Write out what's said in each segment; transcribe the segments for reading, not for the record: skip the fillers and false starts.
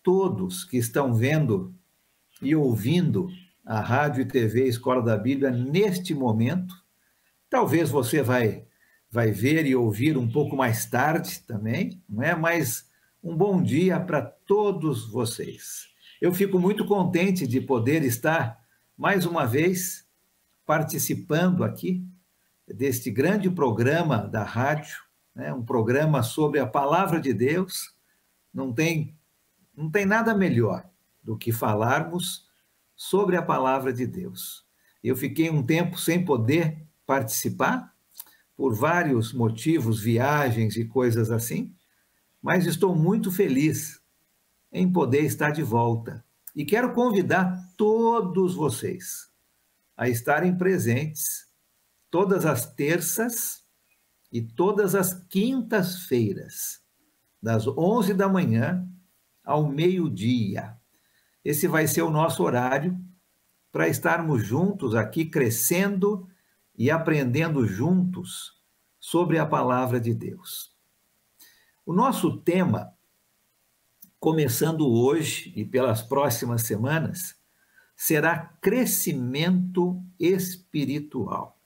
todos que estão vendo e ouvindo a Rádio e TV Escola da Bíblia neste momento. Talvez você vai ver e ouvir um pouco mais tarde também, não é? Mas um bom dia para todos vocês. Eu fico muito contente de poder estar mais uma vez participando aqui deste grande programa da rádio, né? Um programa sobre a palavra de Deus. Não tem nada melhor do que falarmos sobre a palavra de Deus. Eu fiquei um tempo sem poder participar, por vários motivos, viagens e coisas assim, mas estou muito feliz em poder estar de volta. E quero convidar todos vocês a estarem presentes todas as terças e todas as quintas-feiras, das 11 da manhã ao meio-dia. Esse vai ser o nosso horário para estarmos juntos aqui, crescendo e aprendendo juntos sobre a palavra de Deus. O nosso tema, começando hoje e pelas próximas semanas, será crescimento espiritual.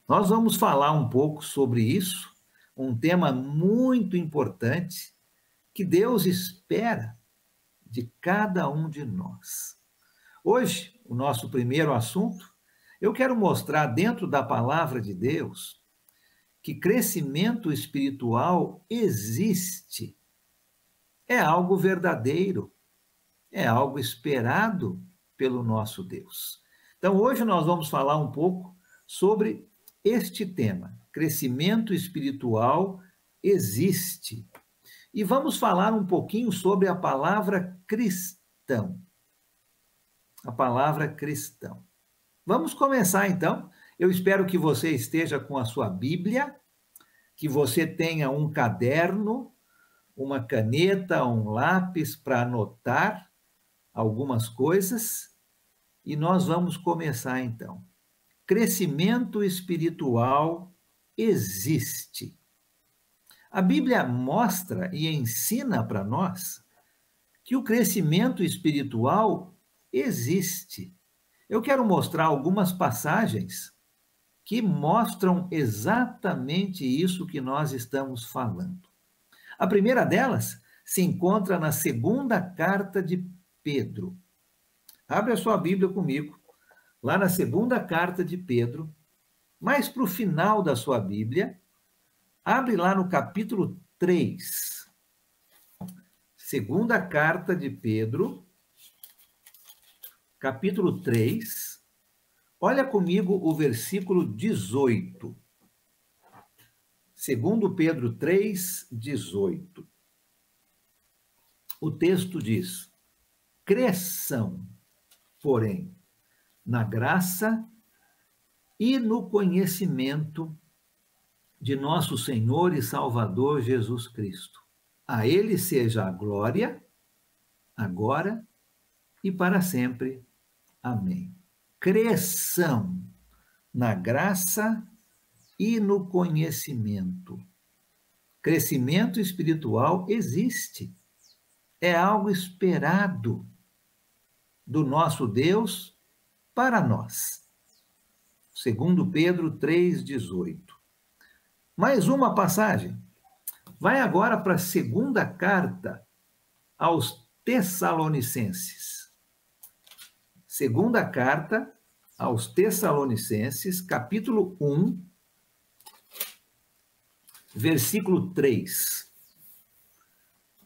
Nós vamos falar um pouco sobre isso, um tema muito importante que Deus espera de cada um de nós. Hoje, o nosso primeiro assunto, eu quero mostrar dentro da palavra de Deus que crescimento espiritual existe. É algo verdadeiro, é algo esperado pelo nosso Deus. Então, hoje nós vamos falar um pouco sobre este tema. Crescimento espiritual existe. E vamos falar um pouquinho sobre a palavra cristão. A palavra cristão. Vamos começar, então. Eu espero que você esteja com a sua Bíblia, que você tenha um caderno, uma caneta, um lápis para anotar algumas coisas. E nós vamos começar, então. Crescimento espiritual existe. A Bíblia mostra e ensina para nós que o crescimento espiritual existe. Eu quero mostrar algumas passagens que mostram exatamente isso que nós estamos falando. A primeira delas se encontra na segunda carta de Pedro. Abre a sua Bíblia comigo, lá na segunda carta de Pedro, mais para o final da sua Bíblia, abre lá no capítulo 3. Segunda carta de Pedro, capítulo 3. Olha comigo o versículo 18. Segundo Pedro 3, 18. O texto diz: cresçam, porém, na graça e no conhecimento de nosso Senhor e Salvador Jesus Cristo. A Ele seja a glória, agora e para sempre. Amém. Cresçam na graça e no conhecimento. Crescimento espiritual existe. É algo esperado do nosso Deus para nós. Segundo Pedro 3,18. Mais uma passagem. Vai agora para a segunda carta aos Tessalonicenses. Segunda carta aos Tessalonicenses, capítulo 1, versículo 3.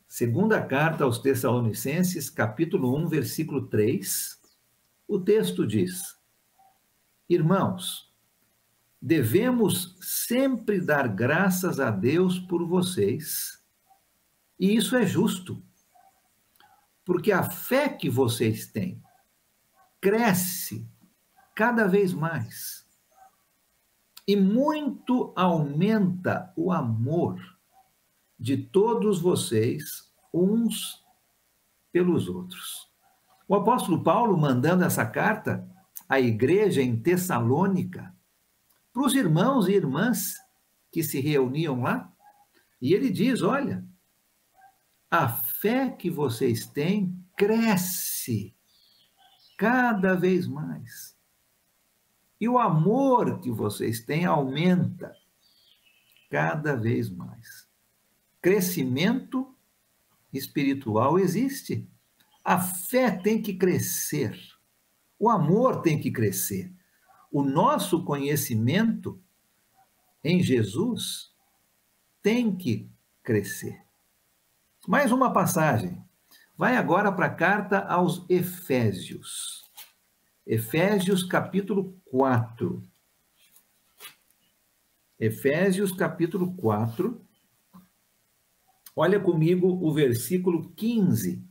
Segunda carta aos Tessalonicenses, capítulo 1, versículo 3. O texto diz: irmãos, devemos sempre dar graças a Deus por vocês, e isso é justo, porque a fé que vocês têm cresce cada vez mais, e muito aumenta o amor de todos vocês uns pelos outros. O apóstolo Paulo, mandando essa carta à igreja em Tessalônica, para os irmãos e irmãs que se reuniam lá, e ele diz: olha, a fé que vocês têm cresce cada vez mais. E o amor que vocês têm aumenta cada vez mais. Crescimento espiritual existe. A fé tem que crescer. O amor tem que crescer. O nosso conhecimento em Jesus tem que crescer. Mais uma passagem. Vai agora para a carta aos Efésios. Efésios capítulo 4. Efésios capítulo 4. Olha comigo o versículo 15.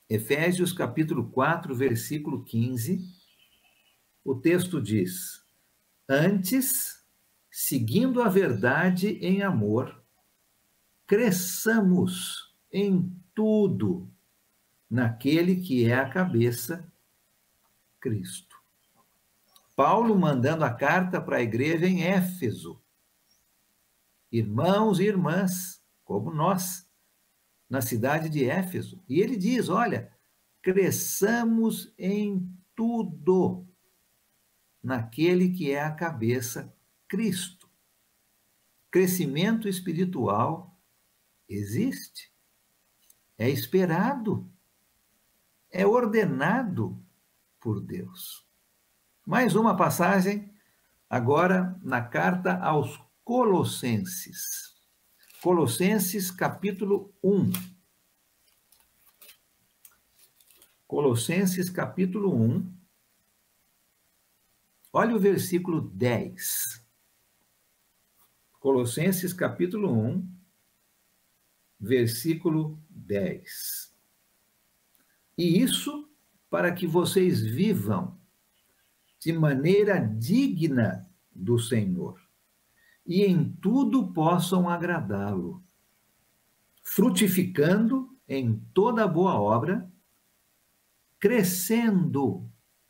Efésios capítulo 4, versículo 15. O texto diz: antes, seguindo a verdade em amor, cresçamos em tudo naquele que é a cabeça, Cristo. Paulo mandando a carta para a igreja em Éfeso. Irmãos e irmãs, como nós, na cidade de Éfeso. E ele diz, olha, cresçamos em tudo naquele que é a cabeça, Cristo. Crescimento espiritual existe, é esperado, é ordenado por Deus. Mais uma passagem, agora na carta aos Colossenses. Colossenses, capítulo 1. Colossenses, capítulo 1. Olha o versículo 10. Colossenses, capítulo 1, versículo 10. E isso para que vocês vivam de maneira digna do Senhor e em tudo possam agradá-lo, frutificando em toda boa obra, crescendo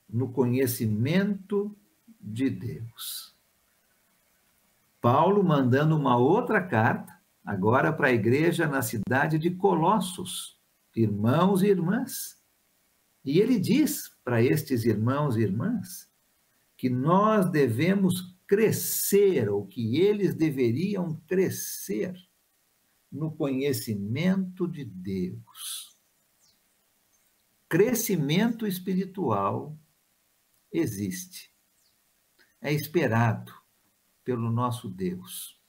no conhecimento de Deus. Paulo mandando uma outra carta, agora para a igreja na cidade de Colossos, irmãos e irmãs. E ele diz para estes irmãos e irmãs que nós devemos crescer, ou que eles deveriam crescer no conhecimento de Deus. Crescimento espiritual existe, é esperado pelo nosso Deus,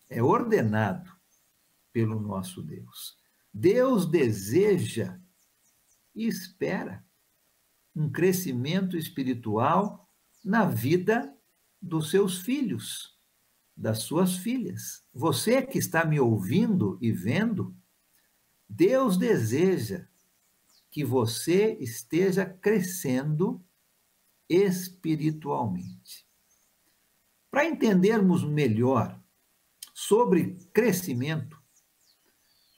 é ordenado pelo nosso Deus. Deus deseja e espera um crescimento espiritual na vida dos seus filhos, das suas filhas. Você que está me ouvindo e vendo, Deus deseja que você esteja crescendo espiritualmente. Para entendermos melhor sobre crescimento,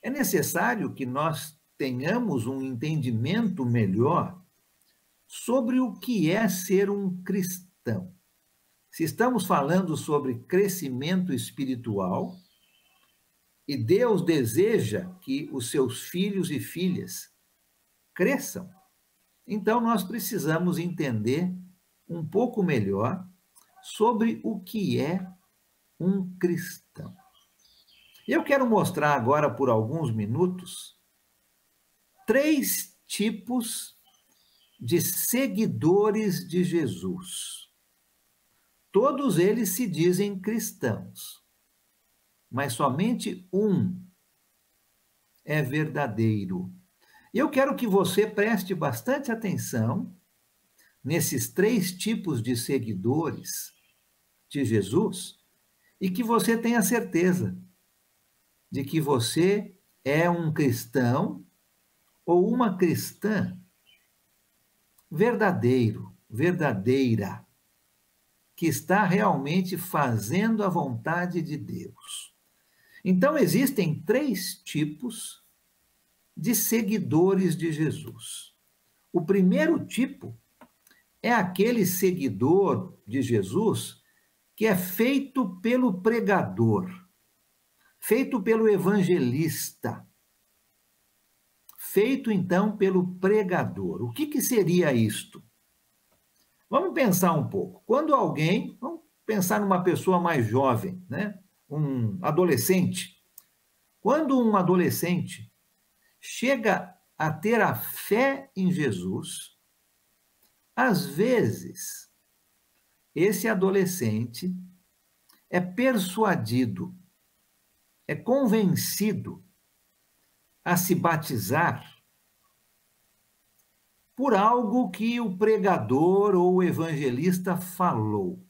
é necessário que nós tenhamos um entendimento melhor sobre o que é ser um cristão. Se estamos falando sobre crescimento espiritual, e Deus deseja que os seus filhos e filhas cresçam, então nós precisamos entender um pouco melhor sobre o que é um cristão. Eu quero mostrar agora, por alguns minutos, 3 tipos de seguidores de Jesus. Todos eles se dizem cristãos, mas somente um é verdadeiro. Eu quero que você preste bastante atenção nesses 3 tipos de seguidores de Jesus e que você tenha certeza de que você é um cristão ou uma cristã verdadeiro, verdadeira, que está realmente fazendo a vontade de Deus. Então, existem 3 tipos de seguidores de Jesus. O primeiro tipo é aquele seguidor de Jesus que é feito pelo pregador, feito pelo evangelista, feito então pelo pregador. O que seria isto? Vamos pensar um pouco. Vamos pensar numa pessoa mais jovem, né? Um adolescente. Quando um adolescente chega a ter a fé em Jesus, às vezes, esse adolescente é persuadido, é convencido a se batizar por algo que o pregador ou o evangelista falou.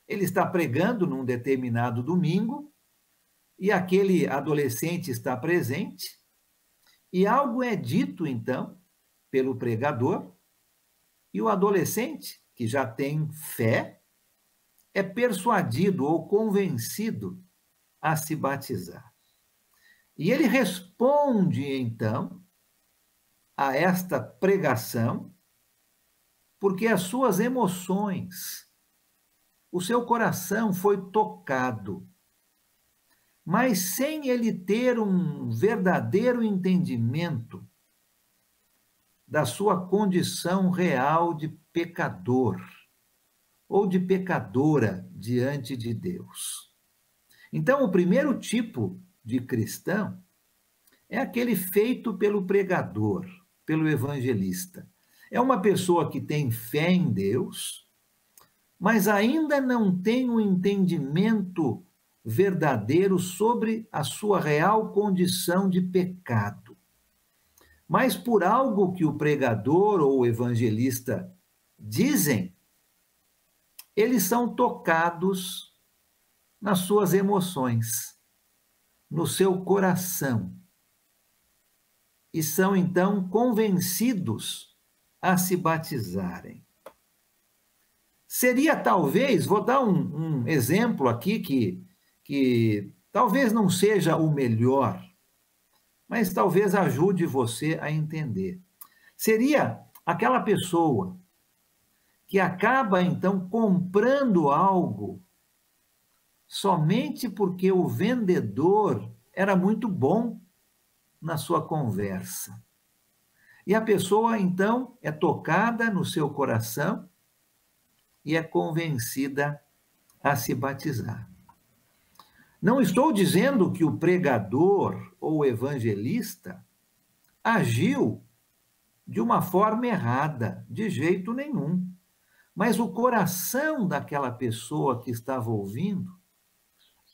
Ele está pregando num determinado domingo e aquele adolescente está presente e algo é dito, então, pelo pregador e o adolescente, que já tem fé, é persuadido ou convencido a se batizar. E ele responde, então, a esta pregação, porque as suas emoções, o seu coração foi tocado, mas sem ele ter um verdadeiro entendimento da sua condição real de pecador ou de pecadora diante de Deus. Então, o primeiro tipo de cristão é aquele feito pelo pregador, pelo evangelista. É uma pessoa que tem fé em Deus, mas ainda não tem um entendimento verdadeiro sobre a sua real condição de pecado. Mas por algo que o pregador ou o evangelista dizem, eles são tocados nas suas emoções, no seu coração, e são então convencidos a se batizarem. Seria talvez, vou dar um exemplo aqui que talvez não seja o melhor, mas talvez ajude você a entender. Seria aquela pessoa que acaba então comprando algo somente porque o vendedor era muito bom na sua conversa. E a pessoa então é tocada no seu coração e é convencida a se batizar. Não estou dizendo que o pregador ou o evangelista agiu de uma forma errada, de jeito nenhum. Mas o coração daquela pessoa que estava ouvindo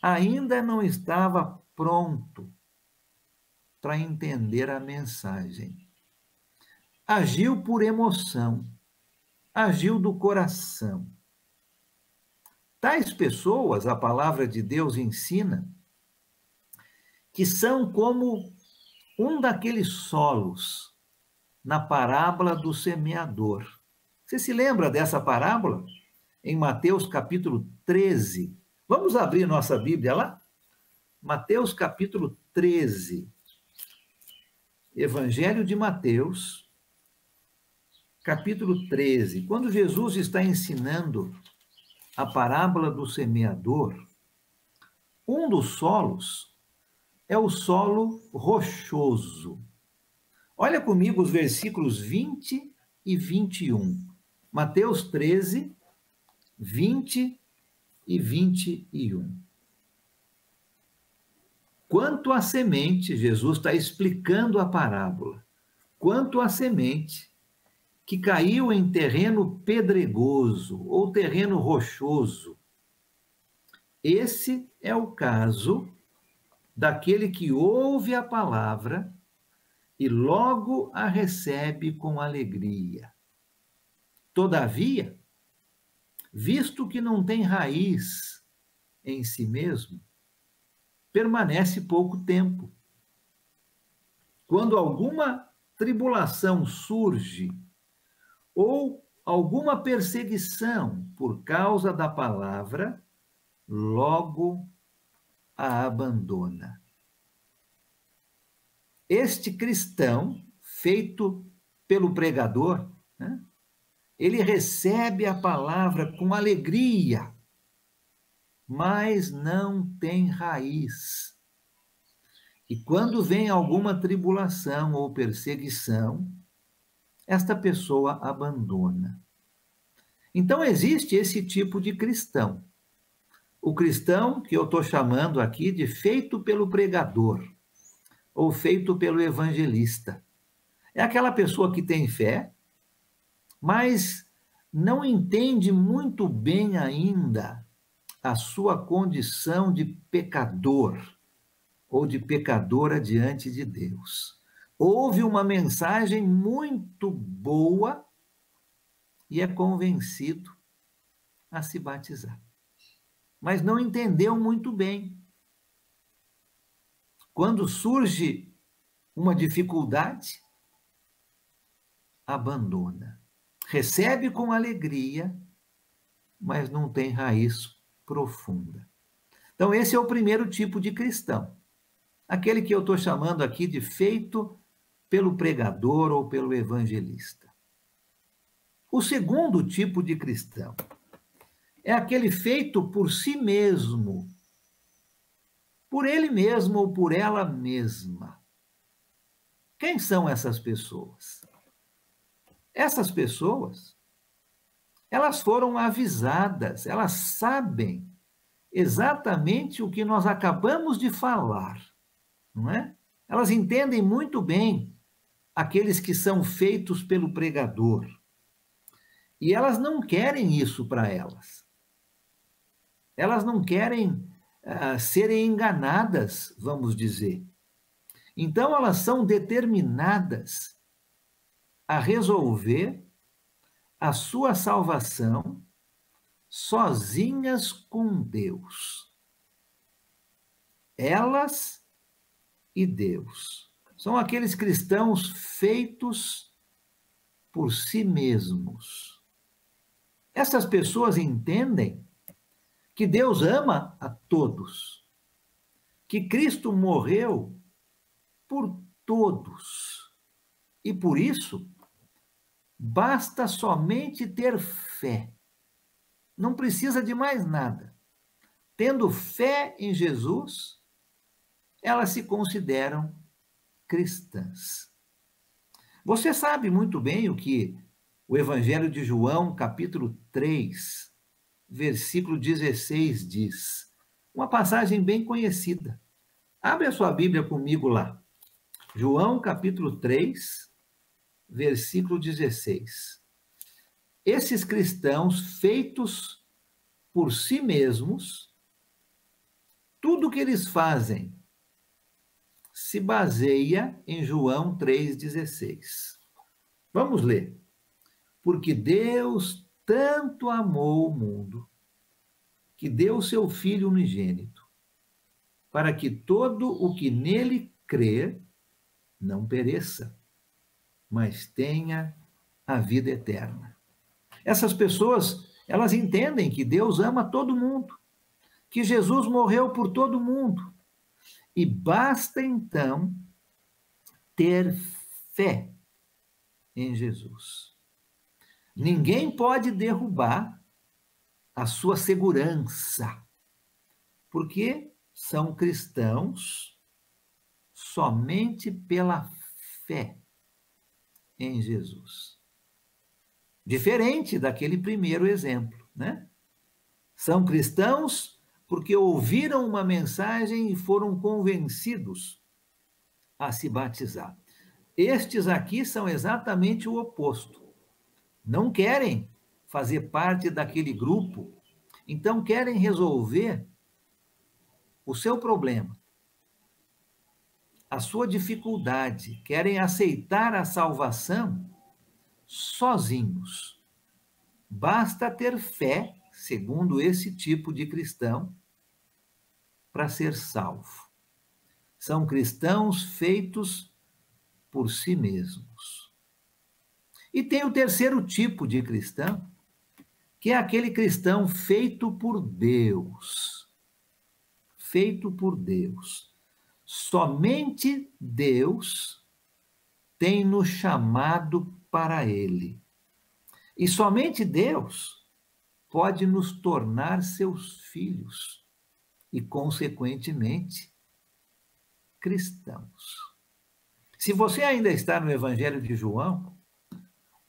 ainda não estava pronto para entender a mensagem. Agiu por emoção, agiu do coração. Tais pessoas, a palavra de Deus ensina, que são como um daqueles solos na parábola do semeador. Você se lembra dessa parábola? Em Mateus capítulo 13. Vamos abrir nossa Bíblia lá? Mateus capítulo 13. Evangelho de Mateus, capítulo 13. Quando Jesus está ensinando a parábola do semeador, um dos solos é o solo rochoso. Olha comigo os versículos 20 e 21. Mateus 13, 20 e 21. Quanto à semente, Jesus está explicando a parábola. Quanto à semente que caiu em terreno pedregoso ou terreno rochoso, esse é o caso daquele que ouve a palavra e logo a recebe com alegria. Todavia, visto que não tem raiz em si mesmo, permanece pouco tempo. Quando alguma tribulação surge ou alguma perseguição por causa da palavra, logo a abandona. Este cristão, feito pelo pregador, né, ele recebe a palavra com alegria, mas não tem raiz E quando vem alguma tribulação ou perseguição, esta pessoa abandona. Então, existe esse tipo de cristão. O cristão que eu estou chamando aqui de feito pelo pregador, ou feito pelo evangelista. É aquela pessoa que tem fé, mas não entende muito bem ainda a sua condição de pecador ou de pecadora diante de Deus. Ouve uma mensagem muito boa e é convencido a se batizar, mas não entendeu muito bem. Quando surge uma dificuldade, abandona. Recebe com alegria, mas não tem raiz profunda. Então, esse é o primeiro tipo de cristão. Aquele que eu estou chamando aqui de feito pelo pregador ou pelo evangelista. O segundo tipo de cristão é aquele feito por si mesmo, por ele mesmo ou por ela mesma. Quem são essas pessoas? Essas pessoas, elas foram avisadas, elas sabem exatamente o que nós acabamos de falar, não é? Elas entendem muito bem aqueles que são feitos pelo pregador. E elas não querem isso para elas. Elas não querem serem enganadas, vamos dizer. Então, elas são determinadas a resolver a sua salvação sozinhas com Deus. Elas e Deus. São aqueles cristãos feitos por si mesmos. Essas pessoas entendem que Deus ama a todos, que Cristo morreu por todos, e por isso basta somente ter fé. Não precisa de mais nada. Tendo fé em Jesus, elas se consideram cristãs. Você sabe muito bem o que o Evangelho de João, capítulo 3, versículo 16 diz. Uma passagem bem conhecida. Abre a sua Bíblia comigo lá. João, capítulo 3, versículo 16. Esses cristãos feitos por si mesmos, tudo que eles fazem se baseia em João 3,16. Vamos ler. Porque Deus tanto amou o mundo, que deu o seu Filho unigênito, para que todo o que nele crer não pereça, mas tenha a vida eterna. Essas pessoas, elas entendem que Deus ama todo mundo, que Jesus morreu por todo mundo. E basta, então, ter fé em Jesus. Ninguém pode derrubar a sua segurança, porque são cristãos somente pela fé em Jesus. Diferente daquele primeiro exemplo, né? São cristãos porque ouviram uma mensagem e foram convencidos a se batizar. Estes aqui são exatamente o oposto. Não querem fazer parte daquele grupo, então querem resolver o seu problema, a sua dificuldade, querem aceitar a salvação sozinhos. Basta ter fé, segundo esse tipo de cristão, para ser salvo. São cristãos feitos por si mesmos. E tem o terceiro tipo de cristão, que é aquele cristão feito por Deus. Feito por Deus. Somente Deus tem nos chamado para Ele. E somente Deus pode nos tornar seus filhos. E, consequentemente, cristãos. Se você ainda está no Evangelho de João,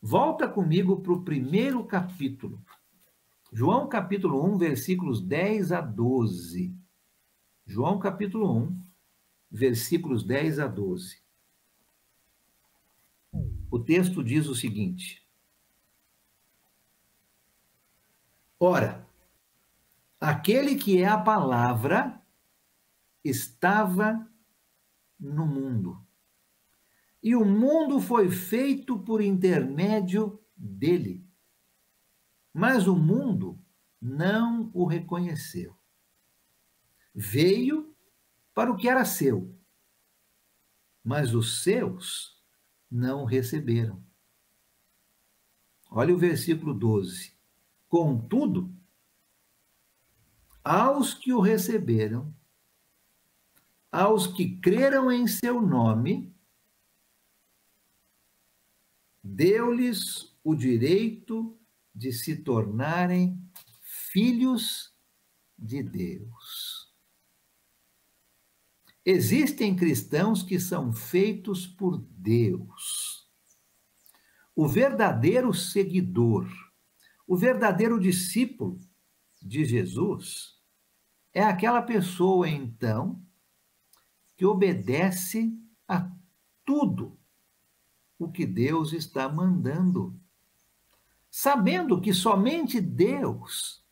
volta comigo para o primeiro capítulo. João capítulo 1, versículos 10 a 12. João capítulo 1, versículos 10 a 12. O texto diz o seguinte: Ora, aquele que é a palavra estava no mundo, e o mundo foi feito por intermédio dele, mas o mundo não o reconheceu. Veio para o que era seu, mas os seus não receberam. Olha o versículo 12. Contudo, aos que o receberam, aos que creram em seu nome, deu-lhes o direito de se tornarem filhos de Deus. Existem cristãos que são feitos por Deus. O verdadeiro seguidor, o verdadeiro discípulo de Jesus é aquela pessoa, então, que obedece a tudo o que Deus está mandando, sabendo que somente Deus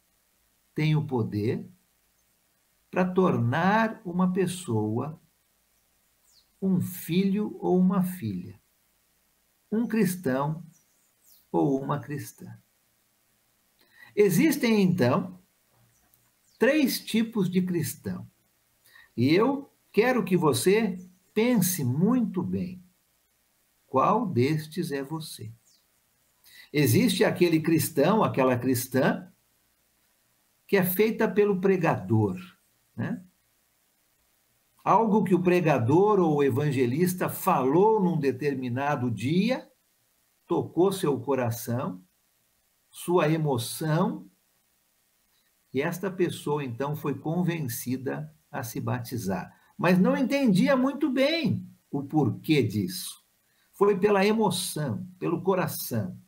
tem o poder para tornar uma pessoa um filho ou uma filha, um cristão ou uma cristã. Existem, então, 3 tipos de cristão. E eu quero que você pense muito bem. Qual destes é você? Existe aquele cristão, aquela cristã, que é feita pelo pregador, né? Algo que o pregador ou o evangelista falou num determinado dia, tocou seu coração, sua emoção, e esta pessoa, então, foi convencida a se batizar. Mas não entendia muito bem o porquê disso. Foi pela emoção, pelo coração.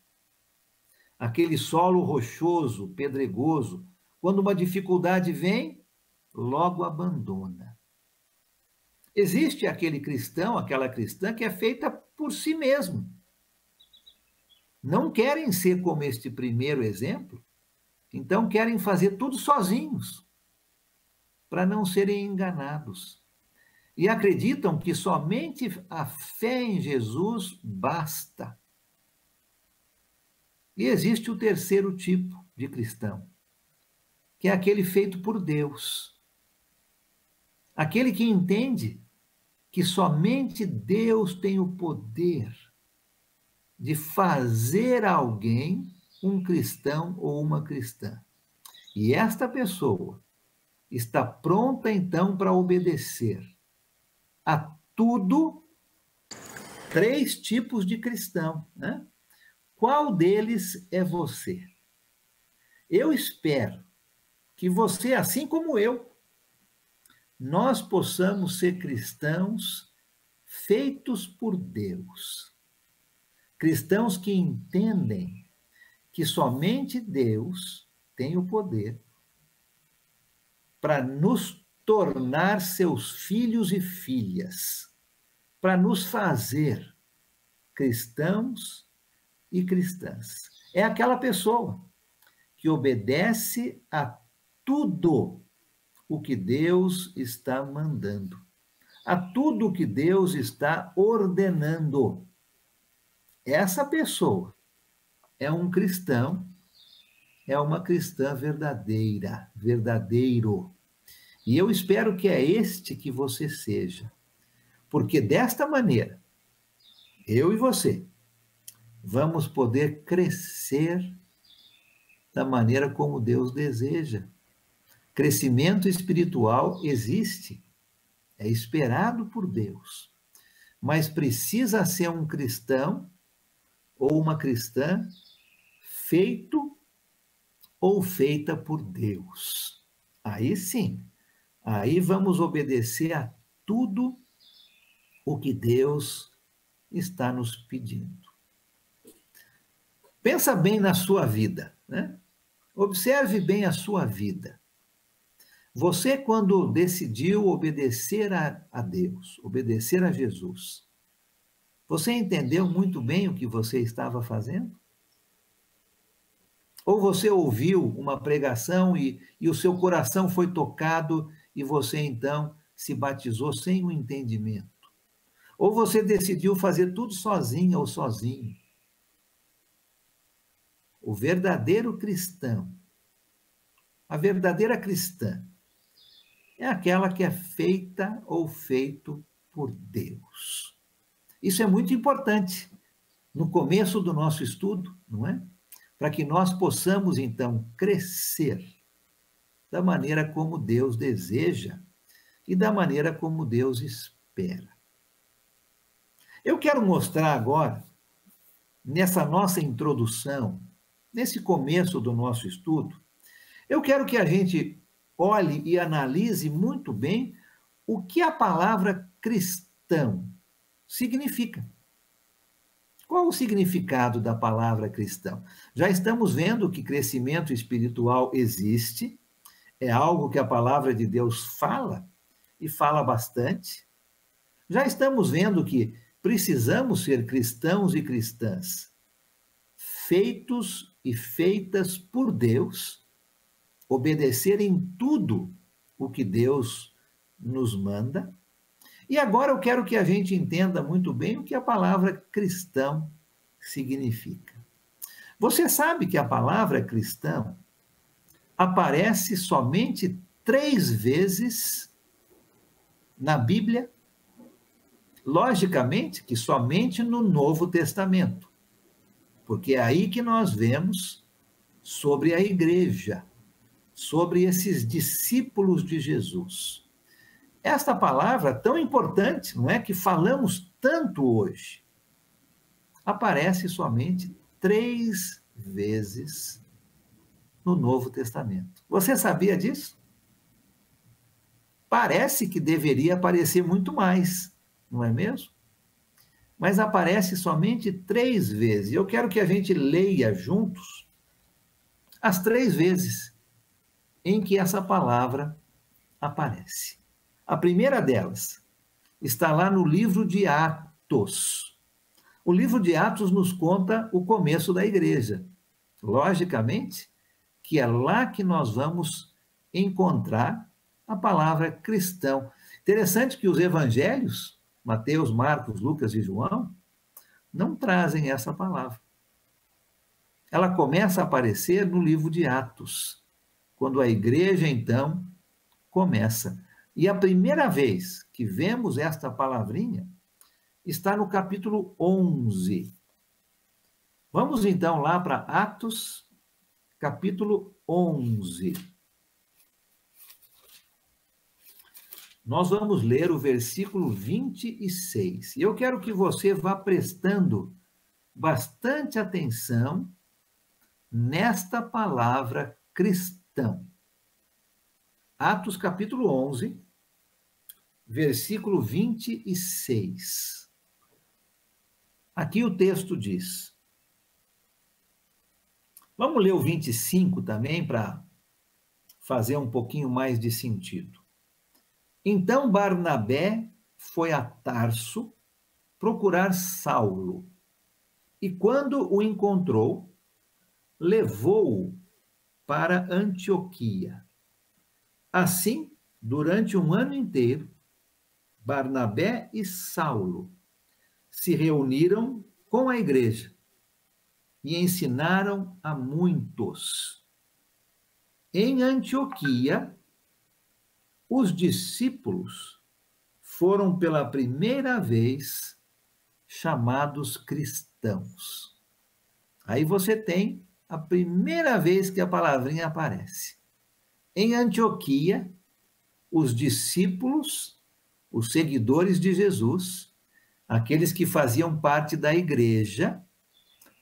Aquele solo rochoso, pedregoso, quando uma dificuldade vem, logo abandona. Existe aquele cristão, aquela cristã que é feita por si mesmo. Não querem ser como este primeiro exemplo, então querem fazer tudo sozinhos, para não serem enganados. E acreditam que somente a fé em Jesus basta. E existe o terceiro tipo de cristão, que é aquele feito por Deus. Aquele que entende que somente Deus tem o poder de fazer alguém um cristão ou uma cristã. E esta pessoa está pronta, então, para obedecer a tudo. 3 tipos de cristão, né? Qual deles é você? Eu espero que você, assim como eu, nós possamos ser cristãos feitos por Deus. Cristãos que entendem que somente Deus tem o poder para nos tornar seus filhos e filhas, para nos fazer cristãos e cristãs. É aquela pessoa que obedece a tudo o que Deus está mandando, a tudo o que Deus está ordenando. Essa pessoa é um cristão, é uma cristã verdadeira, verdadeiro. E eu espero que é este que você seja, porque desta maneira, eu e você, vamos poder crescer da maneira como Deus deseja. Crescimento espiritual existe, é esperado por Deus, mas precisa ser um cristão ou uma cristã feito ou feita por Deus. Aí sim, aí vamos obedecer a tudo o que Deus está nos pedindo. Pensa bem na sua vida, né? Observe bem a sua vida. Você, quando decidiu obedecer a Deus, obedecer a Jesus, você entendeu muito bem o que você estava fazendo? Ou você ouviu uma pregação e o seu coração foi tocado e você então se batizou sem o entendimento? Ou você decidiu fazer tudo sozinha ou sozinho? O verdadeiro cristão, a verdadeira cristã, é aquela que é feita ou feito por Deus. Isso é muito importante no começo do nosso estudo, não é? Para que nós possamos, então, crescer da maneira como Deus deseja e da maneira como Deus espera. Eu quero mostrar agora, nessa nossa introdução, nesse começo do nosso estudo, eu quero que a gente olhe e analise muito bem o que a palavra cristão significa. Qual o significado da palavra cristão? Já estamos vendo que crescimento espiritual existe, é algo que a palavra de Deus fala, e fala bastante. Já estamos vendo que precisamos ser cristãos e cristãs, feitos e feitas por Deus, obedecer em tudo o que Deus nos manda. E agora eu quero que a gente entenda muito bem o que a palavra cristão significa. Você sabe que a palavra cristão aparece somente 3 vezes na Bíblia? Logicamente que somente no Novo Testamento, porque é aí que nós vemos sobre a igreja, sobre esses discípulos de Jesus. Esta palavra tão importante, não é, que falamos tanto hoje, aparece somente 3 vezes no Novo Testamento. Você sabia disso? Parece que deveria aparecer muito mais, não é mesmo? Mas aparece somente 3 vezes. Eu quero que a gente leia juntos as 3 vezes em que essa palavra aparece. A primeira delas está lá no livro de Atos. O livro de Atos nos conta o começo da igreja. Logicamente que é lá que nós vamos encontrar a palavra cristão. Interessante que os evangelhos, Mateus, Marcos, Lucas e João, não trazem essa palavra. Ela começa a aparecer no livro de Atos, quando a igreja, então, começa. E a primeira vez que vemos esta palavrinha está no capítulo 11. Vamos então lá para Atos, capítulo 11. Nós vamos ler o versículo 26. E eu quero que você vá prestando bastante atenção nesta palavra cristão. Atos capítulo 11, versículo 26. Aqui o texto diz. Vamos ler o 25 também para fazer um pouquinho mais de sentido. Então Barnabé foi a Tarso procurar Saulo, e quando o encontrou, levou-o para Antioquia. Assim, durante um ano inteiro, Barnabé e Saulo se reuniram com a igreja e ensinaram a muitos. Em Antioquia, os discípulos foram pela primeira vez chamados cristãos. Aí você tem a primeira vez que a palavrinha aparece. Em Antioquia, os discípulos, os seguidores de Jesus, aqueles que faziam parte da igreja,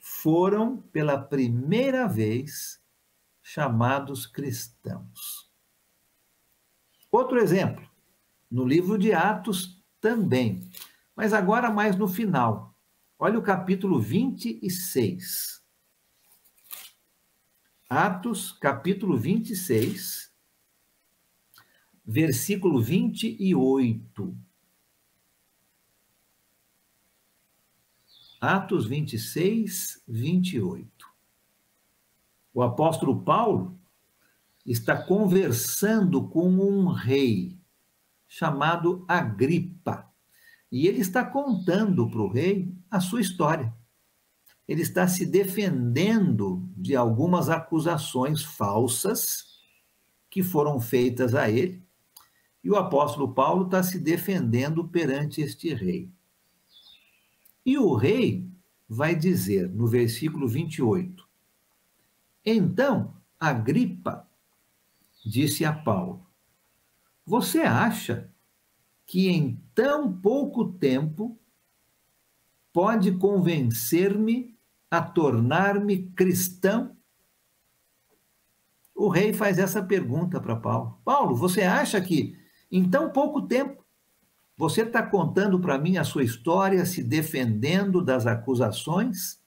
foram pela primeira vez chamados cristãos. Outro exemplo, no livro de Atos também. Mas agora mais no final. Olha o capítulo 26. Atos, capítulo 26, versículo 28. Atos 26, 28. O apóstolo Paulo está conversando com um rei chamado Agripa. E ele está contando para o rei a sua história. Ele está se defendendo de algumas acusações falsas que foram feitas a ele. E o apóstolo Paulo está se defendendo perante este rei. E o rei vai dizer, no versículo 28, então, Agripa disse a Paulo, você acha que em tão pouco tempo pode convencer-me a tornar-me cristão? O rei faz essa pergunta para Paulo. Paulo, você acha que em tão pouco tempo você está contando para mim a sua história, se defendendo das acusações?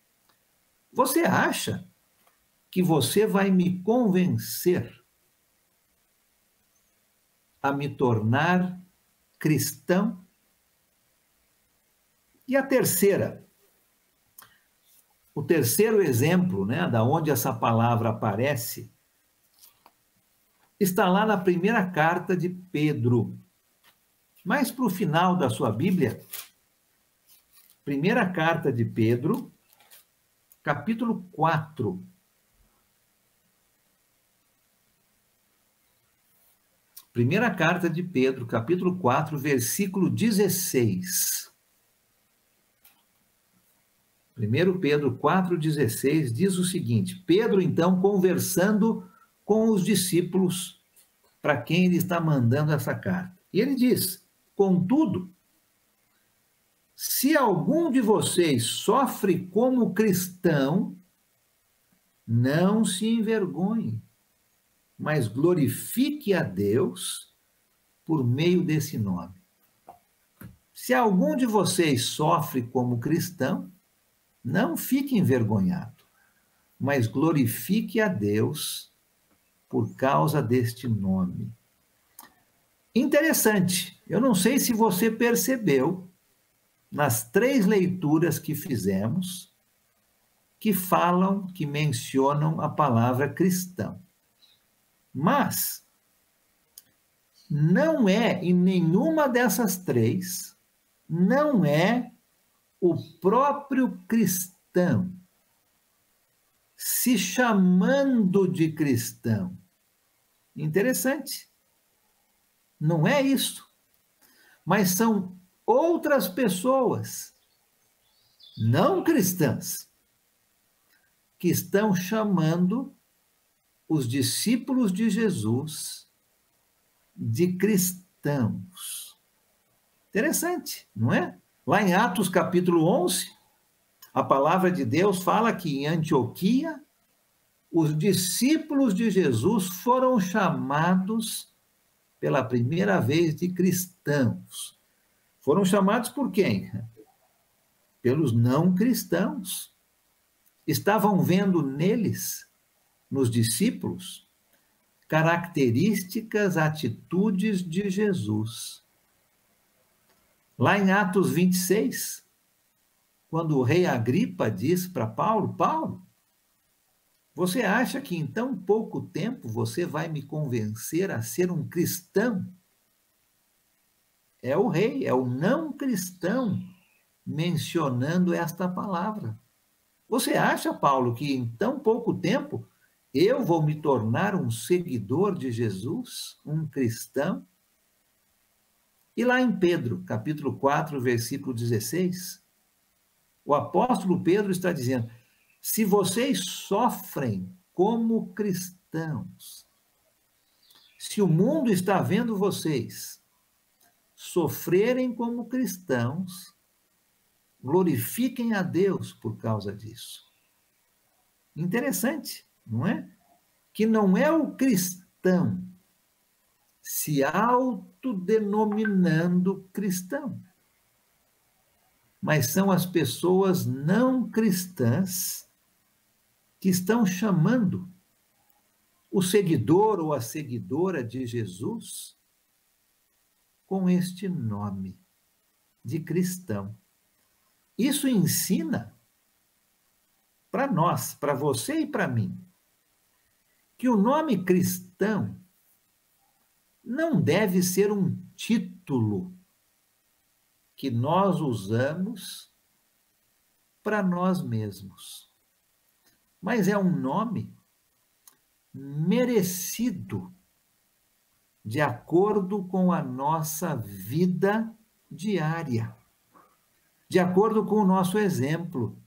Você acha que você vai me convencer a me tornar cristão? E a terceira, o terceiro exemplo, né, da onde essa palavra aparece, está lá na primeira carta de Pedro. Mas para o final da sua Bíblia, primeira carta de Pedro, capítulo 4. Primeira carta de Pedro, capítulo 4, versículo 16. 1 Pedro 4,16 diz o seguinte, Pedro, então, conversando com os discípulos para quem ele está mandando essa carta. E ele diz, contudo, se algum de vocês sofre como cristão, não se envergonhe, mas glorifique a Deus por meio desse nome. Se algum de vocês sofre como cristão, não fique envergonhado, mas glorifique a Deus por causa deste nome. Interessante, eu não sei se você percebeu, nas 3 leituras que fizemos, que falam, que mencionam a palavra cristão. Mas não é, em nenhuma dessas 3, não é o próprio cristão se chamando de cristão. Interessante. Não é isso. Mas são outras pessoas, não cristãs, que estão chamando os discípulos de Jesus de cristãos. Interessante, não é? Lá em Atos capítulo 11, a palavra de Deus fala que em Antioquia, os discípulos de Jesus foram chamados pela primeira vez de cristãos. Foram chamados por quem? Pelos não cristãos. Estavam vendo neles, nos discípulos, características, atitudes de Jesus. Lá em Atos 26, quando o rei Agripa diz para Paulo, Paulo, você acha que em tão pouco tempo você vai me convencer a ser um cristão? É o rei, é o não cristão mencionando esta palavra. Você acha, Paulo, que em tão pouco tempo eu vou me tornar um seguidor de Jesus, um cristão? E lá em Pedro, capítulo 4, versículo 16, o apóstolo Pedro está dizendo, se vocês sofrem como cristãos, se o mundo está vendo vocês sofrerem como cristãos, glorifiquem a Deus por causa disso. Interessante, não é? Que não é o cristão se autodenominando cristão. mas são as pessoas não cristãs que estão chamando o seguidor ou a seguidora de Jesus com este nome de cristão. Isso ensina para nós, para você e para mim, que o nome cristão não deve ser um título que nós usamos para nós mesmos, mas é um nome merecido de acordo com a nossa vida diária, de acordo com o nosso exemplo,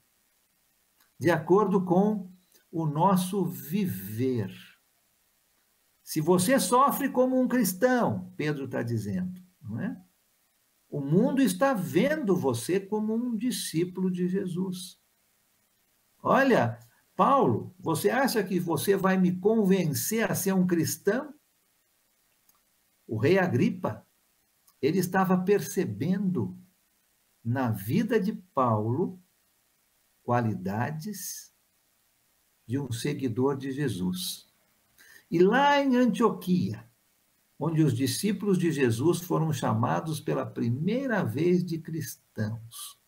de acordo com o nosso viver. Se você sofre como um cristão, Pedro está dizendo, não é? O mundo está vendo você como um discípulo de Jesus. Olha, Paulo, você acha que você vai me convencer a ser um cristão? O rei Agripa, ele estava percebendo na vida de Paulo qualidades de um seguidor de Jesus. E lá em Antioquia, onde os discípulos de Jesus foram chamados pela primeira vez de cristãos,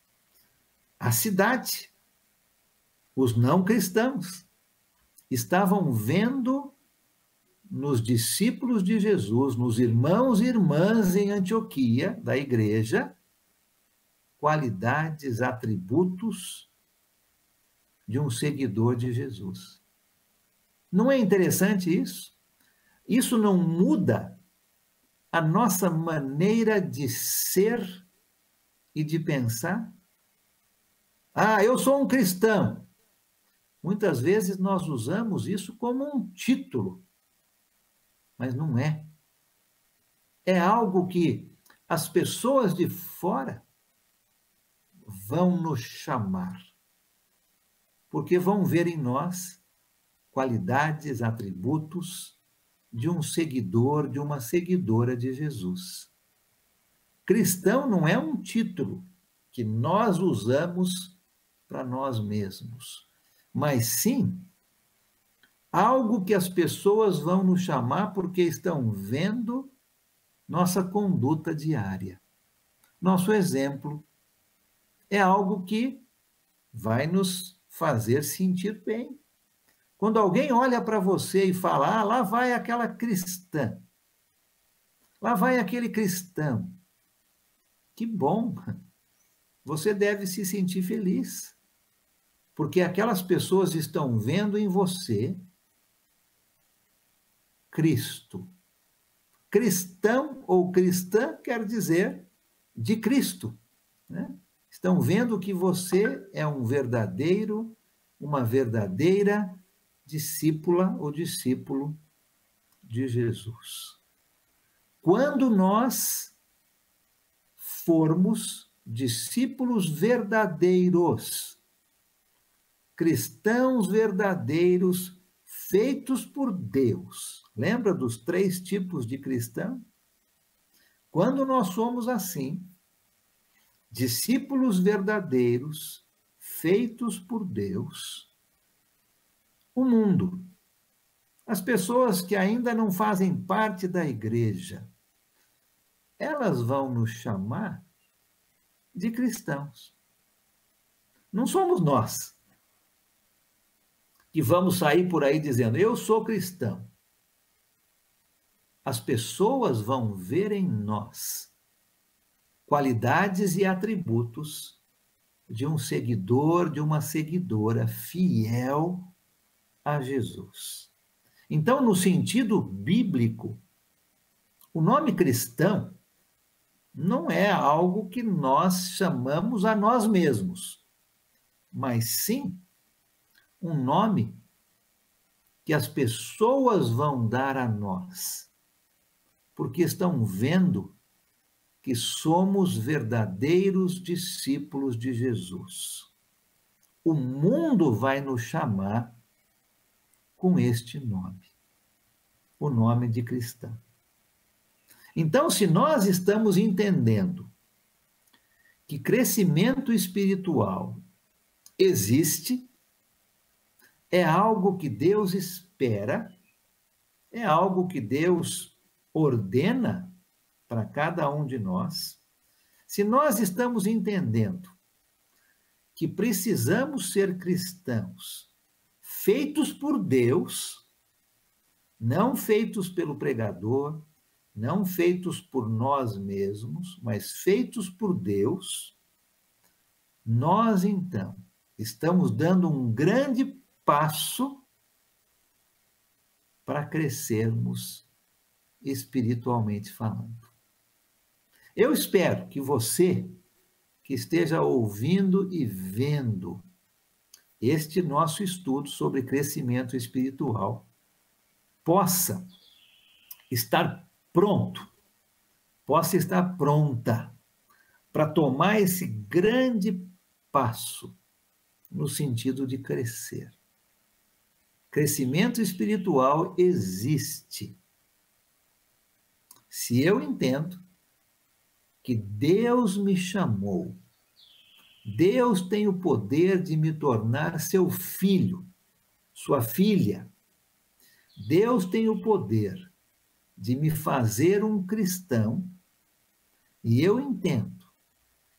a cidade, os não cristãos, estavam vendo nos discípulos de Jesus, nos irmãos e irmãs em Antioquia, da igreja, qualidades, atributos de um seguidor de Jesus. Não é interessante isso? Isso não muda a nossa maneira de ser e de pensar? Ah, eu sou um cristão. Muitas vezes nós usamos isso como um título, mas não é. É algo que as pessoas de fora vão nos chamar, porque vão ver em nós qualidades, atributos de um seguidor, de uma seguidora de Jesus. Cristão não é um título que nós usamos para nós mesmos, mas sim algo que as pessoas vão nos chamar porque estão vendo nossa conduta diária. Nosso exemplo é algo que vai nos fazer sentir bem. Quando alguém olha para você e fala, ah, lá vai aquela cristã, lá vai aquele cristão, que bom, você deve se sentir feliz, porque aquelas pessoas estão vendo em você Cristo. Cristão ou cristã quer dizer de Cristo, né? Estão vendo que você é um verdadeiro, uma verdadeira discípula ou discípulo de Jesus. Quando nós formos discípulos verdadeiros, cristãos verdadeiros, feitos por Deus. Lembra dos 3 tipos de cristão? Quando nós somos assim, discípulos verdadeiros, feitos por Deus, o mundo, as pessoas que ainda não fazem parte da igreja, elas vão nos chamar de cristãos. Não somos nós que vamos sair por aí dizendo, eu sou cristão. As pessoas vão ver em nós qualidades e atributos de um seguidor, de uma seguidora fiel a Jesus. Então, no sentido bíblico, o nome cristão não é algo que nós chamamos a nós mesmos, mas sim um nome que as pessoas vão dar a nós, porque estão vendo que somos verdadeiros discípulos de Jesus. O mundo vai nos chamar com este nome, o nome de cristão. Então, se nós estamos entendendo que crescimento espiritual existe, é algo que Deus espera, é algo que Deus ordena para cada um de nós. Se nós estamos entendendo que precisamos ser cristãos, feitos por Deus, não feitos pelo pregador, não feitos por nós mesmos, mas feitos por Deus, nós então estamos dando um grande passo para crescermos espiritualmente falando. Eu espero que você, que esteja ouvindo e vendo este nosso estudo sobre crescimento espiritual, possa estar pronto, possa estar pronta para tomar esse grande passo no sentido de crescer. Crescimento espiritual existe. Se eu entendo que Deus me chamou, Deus tem o poder de me tornar seu filho, sua filha. Deus tem o poder de me fazer um cristão, e eu entendo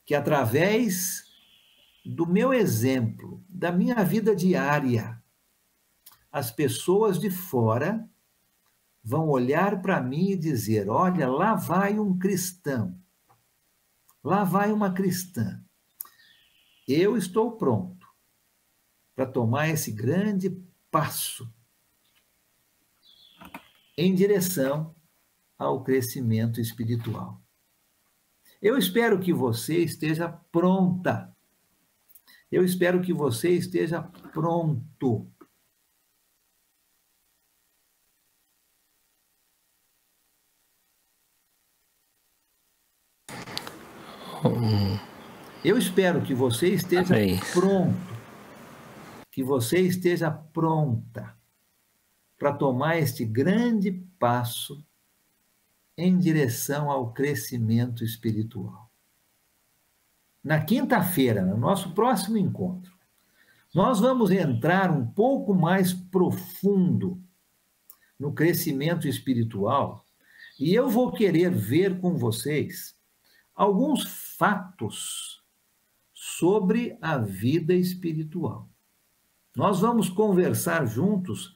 que através do meu exemplo, da minha vida diária, as pessoas de fora vão olhar para mim e dizer: olha, lá vai um cristão, lá vai uma cristã. Eu estou pronto para tomar esse grande passo em direção ao crescimento espiritual. Eu espero que você esteja pronta. Eu espero que você esteja pronto. Eu espero que você esteja pronto, que você esteja pronta para tomar este grande passo em direção ao crescimento espiritual. Na quinta-feira, no nosso próximo encontro, nós vamos entrar um pouco mais profundo no crescimento espiritual e eu vou querer ver com vocês alguns fatos sobre a vida espiritual. Nós vamos conversar juntos,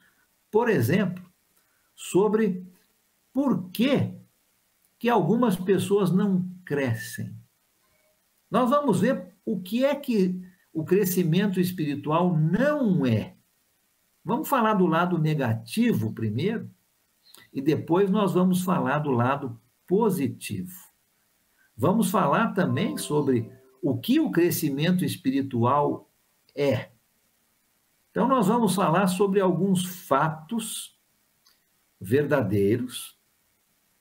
por exemplo, sobre por que algumas pessoas não crescem. Nós vamos ver o que é que o crescimento espiritual não é. Vamos falar do lado negativo primeiro, e depois nós vamos falar do lado positivo. Vamos falar também sobre o que o crescimento espiritual é. Então, nós vamos falar sobre alguns fatos verdadeiros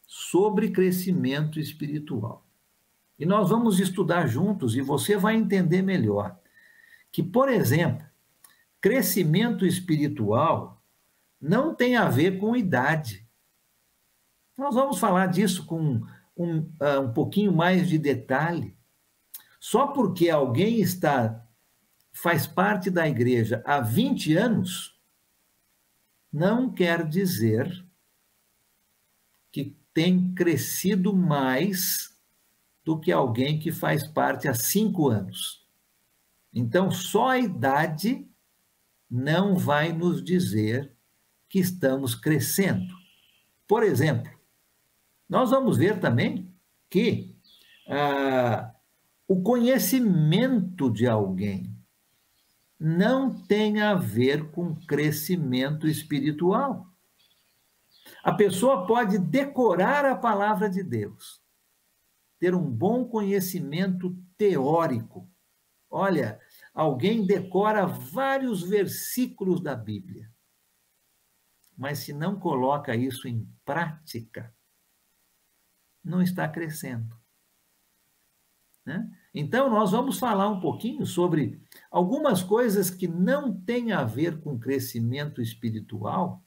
sobre crescimento espiritual. E nós vamos estudar juntos e você vai entender melhor que, por exemplo, crescimento espiritual não tem a ver com idade. Nós vamos falar disso com um pouquinho mais de detalhe. Só porque alguém faz parte da igreja há 20 anos, não quer dizer que tem crescido mais do que alguém que faz parte há 5 anos. Então, só a idade não vai nos dizer que estamos crescendo. Por exemplo, nós vamos ver também que o conhecimento de alguém não tem a ver com crescimento espiritual. A pessoa pode decorar a palavra de Deus, ter um bom conhecimento teórico. Olha, alguém decora vários versículos da Bíblia, mas se não coloca isso em prática, não está crescendo. Né? Então, nós vamos falar um pouquinho sobre algumas coisas que não têm a ver com crescimento espiritual,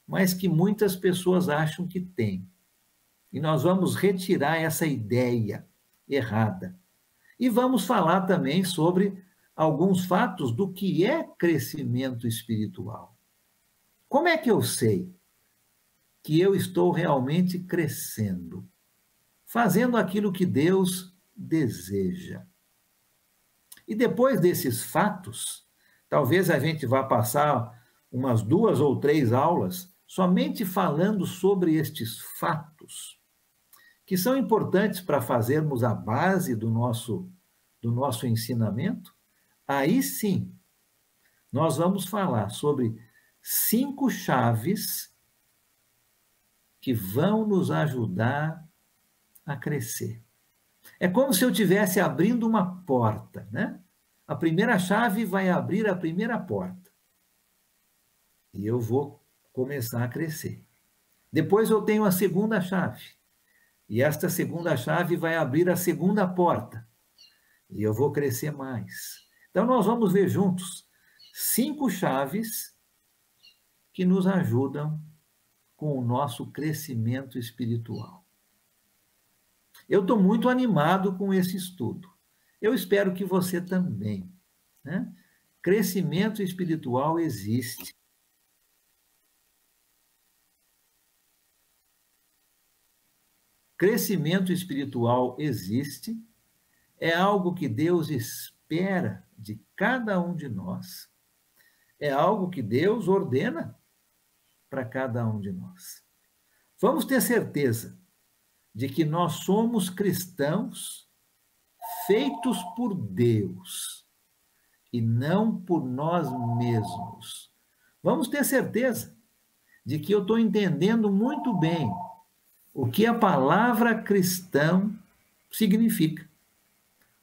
mas que muitas pessoas acham que tem. E nós vamos retirar essa ideia errada. E vamos falar também sobre alguns fatos do que é crescimento espiritual. Como é que eu sei que eu estou realmente crescendo? Fazendo aquilo que Deus deseja. E depois desses fatos, talvez a gente vá passar umas 2 ou 3 aulas somente falando sobre estes fatos, que são importantes para fazermos a base do nosso ensinamento. Aí sim, nós vamos falar sobre 5 chaves que vão nos ajudar a crescer. É como se eu estivesse abrindo uma porta, né? A primeira chave vai abrir a primeira porta. E eu vou começar a crescer. Depois eu tenho a segunda chave. E esta segunda chave vai abrir a segunda porta. E eu vou crescer mais. Então, nós vamos ver juntos 5 chaves que nos ajudam com o nosso crescimento espiritual. Eu estou muito animado com esse estudo. Eu espero que você também, né? Crescimento espiritual existe. Crescimento espiritual existe, é algo que Deus espera de cada um de nós, é algo que Deus ordena para cada um de nós. Vamos ter certeza de que nós somos cristãos feitos por Deus e não por nós mesmos. Vamos ter certeza de que eu estou entendendo muito bem o que a palavra cristão significa.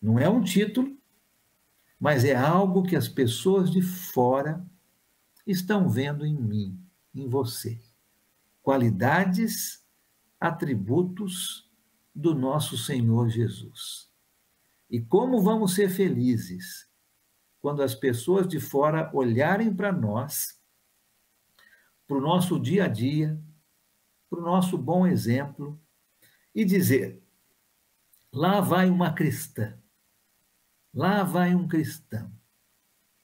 Não é um título, mas é algo que as pessoas de fora estão vendo em mim, em você. Qualidades, atributos do nosso Senhor Jesus. E como vamos ser felizes quando as pessoas de fora olharem para nós, para o nosso dia a dia, para o nosso bom exemplo, e dizer: lá vai uma cristã, lá vai um cristão,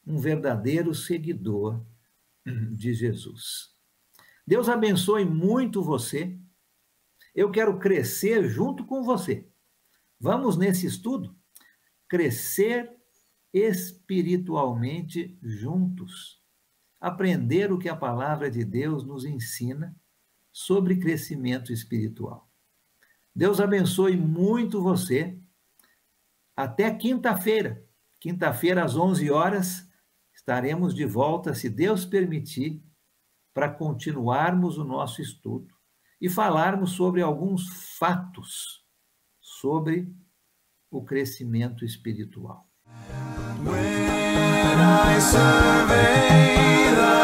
um verdadeiro seguidor de Jesus. Deus abençoe muito você. Eu quero crescer junto com você. Vamos nesse estudo crescer espiritualmente juntos, aprender o que a palavra de Deus nos ensina sobre crescimento espiritual. Deus abençoe muito você. Até quinta-feira. Quinta-feira, às 11 horas, estaremos de volta, se Deus permitir, para continuarmos o nosso estudo e falarmos sobre alguns fatos sobre o crescimento espiritual. When I survey the